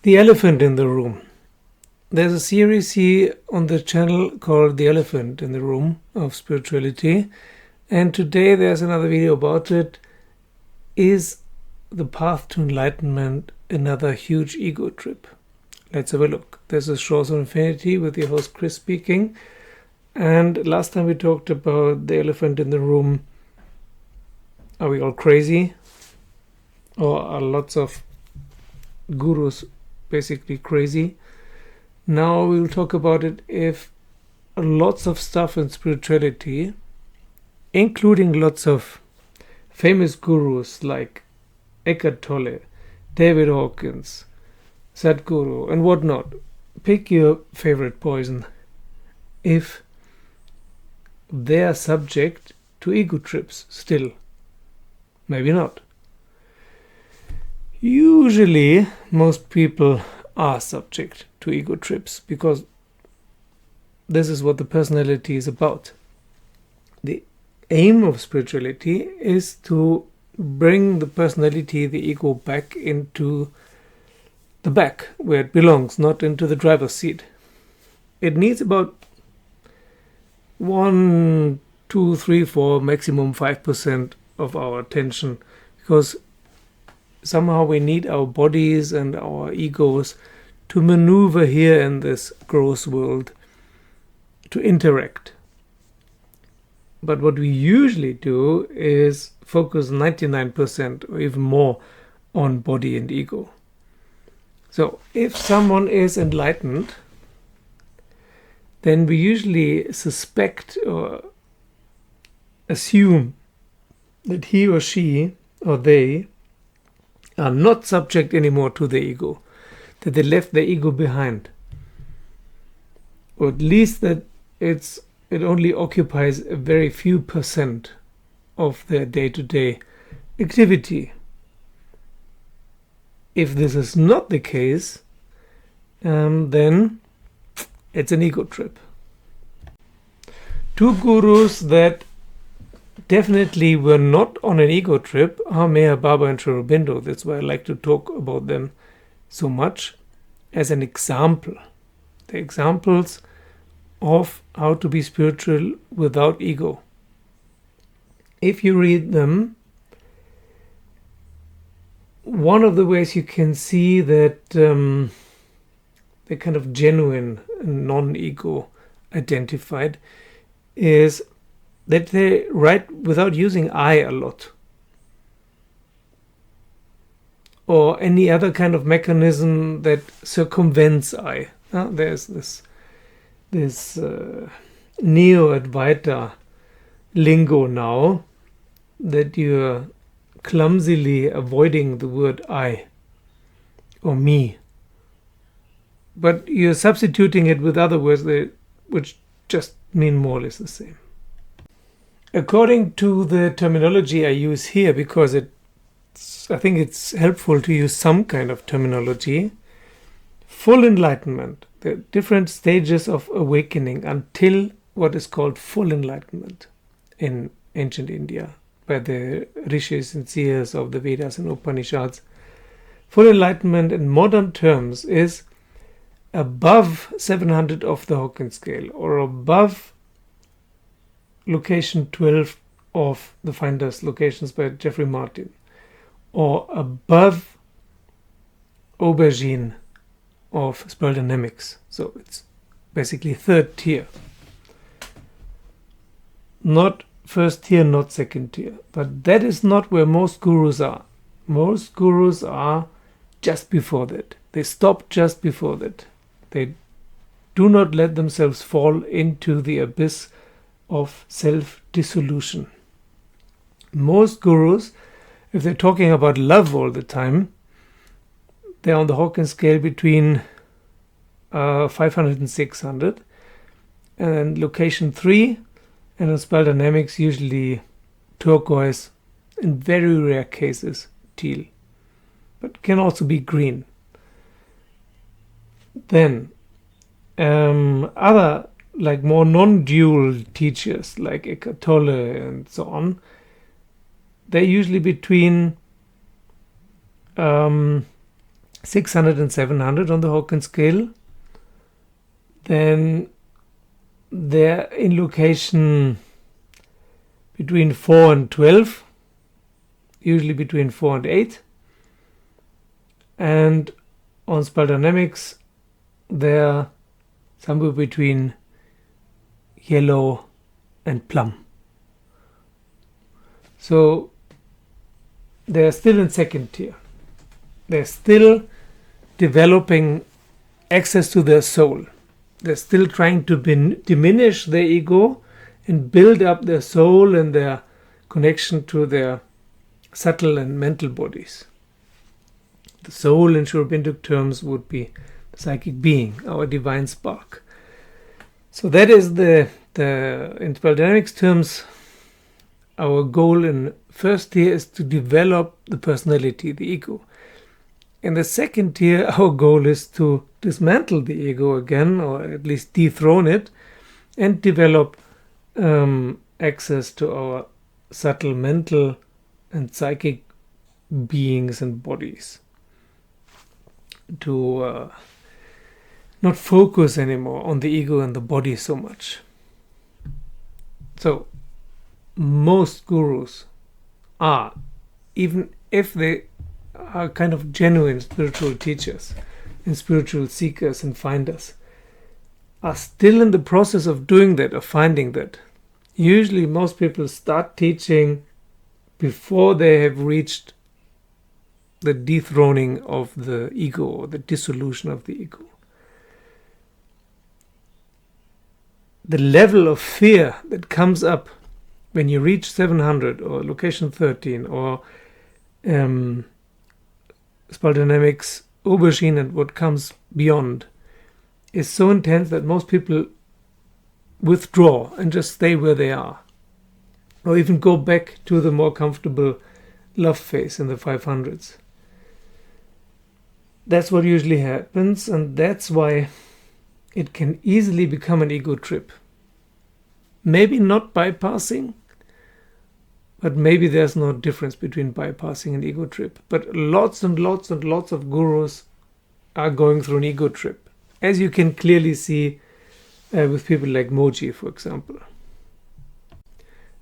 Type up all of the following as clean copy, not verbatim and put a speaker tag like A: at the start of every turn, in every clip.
A: The elephant in the room. There's a series here on the channel called The Elephant in the Room of Spirituality, and today there's another video about it. Is the path to enlightenment another huge ego trip? Let's have a look. This is Shores of Infinity with your host Chris speaking, and last time we talked about the elephant in the room. Are we all crazy? Or are lots of gurus basically crazy? Now we'll talk about it if lots of stuff in spirituality, including lots of famous gurus like Eckhart Tolle, David Hawkins, Sadhguru and whatnot, pick your favorite poison, if they are subject to ego trips still. Maybe not. Usually most people are subject to ego trips because this is what the personality is about. The aim of spirituality is to bring the personality, the ego, back into the back where it belongs, not into the driver's seat. It needs about 1, 2, 3, 4, maximum 5% of our attention, because somehow we need our bodies and our egos to maneuver here in this gross world, to interact. But what we usually do is focus 99% or even more on body and ego. So if someone is enlightened, then we usually suspect or assume that he or she or they are not subject anymore to the ego, that they left their ego behind, or at least that it only occupies a very few percent of their day-to-day activity. If this is not the case, then it's an ego trip. Two gurus that definitely were not on an ego trip are Meher Baba and Aurobindo. That's why I like to talk about them so much as an example. The examples of how to be spiritual without ego. If you read them, one of the ways you can see that they're kind of genuine, non-ego identified, is that they write without using I a lot, or any other kind of mechanism that circumvents I. There's this Neo-Advaita lingo now that you're clumsily avoiding the word I or me, but you're substituting it with other words which just mean more or less the same. According to the terminology I use here, because I think it's helpful to use some kind of terminology, full enlightenment, the different stages of awakening until what is called full enlightenment in ancient India by the rishis and seers of the Vedas and Upanishads. Full enlightenment in modern terms is above 700 of the Hawkins scale, or above location 12 of the Finder's Locations by Jeffrey Martin, or above Aubergine of Spiral Dynamics. So it's basically third tier. Not first tier, not second tier. But that is not where most gurus are. Most gurus are just before that. They stop just before that. They do not let themselves fall into the abyss of self-dissolution. Most gurus, if they're talking about love all the time, they're on the Hawkins scale between 500 and 600, and location 3, and in Spiral Dynamics usually turquoise, in very rare cases teal, but can also be green. Then other like more non-dual teachers like Eckhart Tolle and so on, they're usually between 600 and 700 on the Hawkins scale, then they're in location between 4 and 12, usually between 4 and 8. And on Spiral Dynamics, they're somewhere between yellow and plum. So they're still in second tier. They're still developing access to their soul. They're still trying to diminish their ego and build up their soul and their connection to their subtle and mental bodies. The soul in Aurobindo terms would be the psychic being, our divine spark. So that is in Spiral Dynamics terms, our goal in first tier is to develop the personality, the ego. In the second tier, our goal is to dismantle the ego again, or at least dethrone it, and develop access to our subtle mental and psychic beings and bodies. To not focus anymore on the ego and the body so much. So, most gurus are, even if they are kind of genuine spiritual teachers and spiritual seekers and finders, are still in the process of doing that, of finding that. Usually most people start teaching before they have reached the dethroning of the ego, or the dissolution of the ego. The level of fear that comes up when you reach 700 or location 13 or Spiral Dynamics, Aubergine, and what comes beyond is so intense that most people withdraw and just stay where they are, or even go back to the more comfortable love phase in the 500s. That's what usually happens, and that's why it can easily become an ego trip. Maybe not bypassing, but maybe there's no difference between bypassing and ego trip. But lots and lots and lots of gurus are going through an ego trip, as you can clearly see with people like Moji, for example.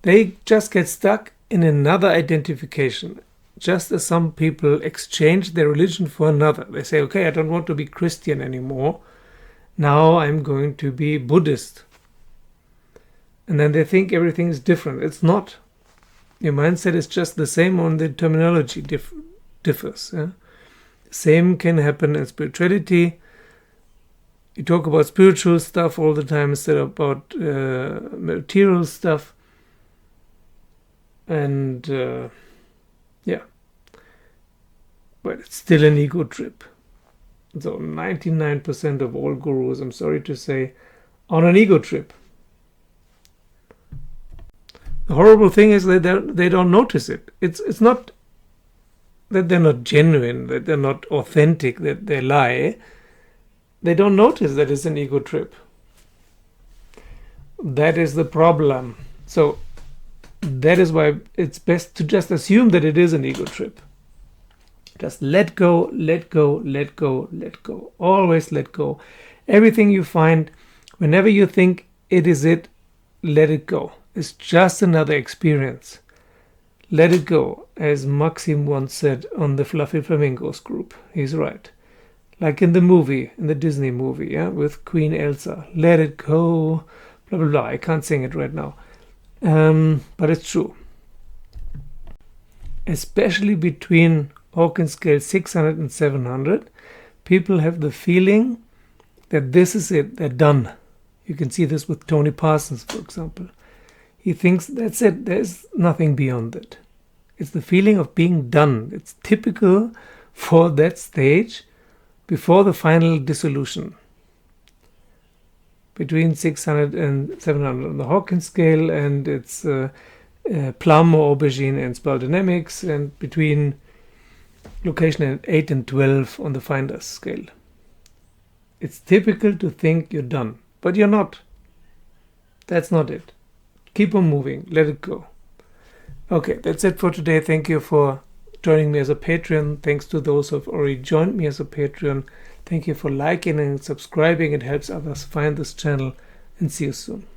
A: They just get stuck in another identification, just as some people exchange their religion for another. They say, okay, I don't want to be Christian anymore. Now I'm going to be Buddhist. And then they think everything is different. It's not. Your mindset is just the same, on the terminology differs. Yeah? Same can happen in spirituality. You talk about spiritual stuff all the time instead of about material stuff. And yeah, but it's still an ego trip. So 99% of all gurus, I'm sorry to say, on an ego trip. The horrible thing is that they don't notice it. It's not that they're not genuine, that they're not authentic, that they lie. They don't notice that it's an ego trip. That is the problem. So that is why it's best to just assume that it is an ego trip. Just let go, let go, let go, let go. Always let go. Everything you find, whenever you think it is it, let it go. It's just another experience. Let it go, as Maxim once said on the Fluffy Flamingos group. He's right. Like in the movie, in the Disney movie, yeah, with Queen Elsa. Let it go, blah, blah, blah. I can't sing it right now. But it's true. Especially between Hawkins scale 600 and 700, people have the feeling that this is it, they're done. You can see this with Tony Parsons, for example. He thinks that's it, there's nothing beyond it. It's the feeling of being done. It's typical for that stage before the final dissolution. Between 600 and 700 on the Hawkins scale, and it's Plum or Aubergine and Spiral Dynamics, and between location 8 and 12 on the Finder's scale. It's typical to think you're done, but you're not. That's not it. Keep on moving. Let it go. Okay, that's it for today. Thank you for joining me as a Patreon. Thanks to those who have already joined me as a Patreon. Thank you for liking and subscribing. It helps others find this channel, and see you soon.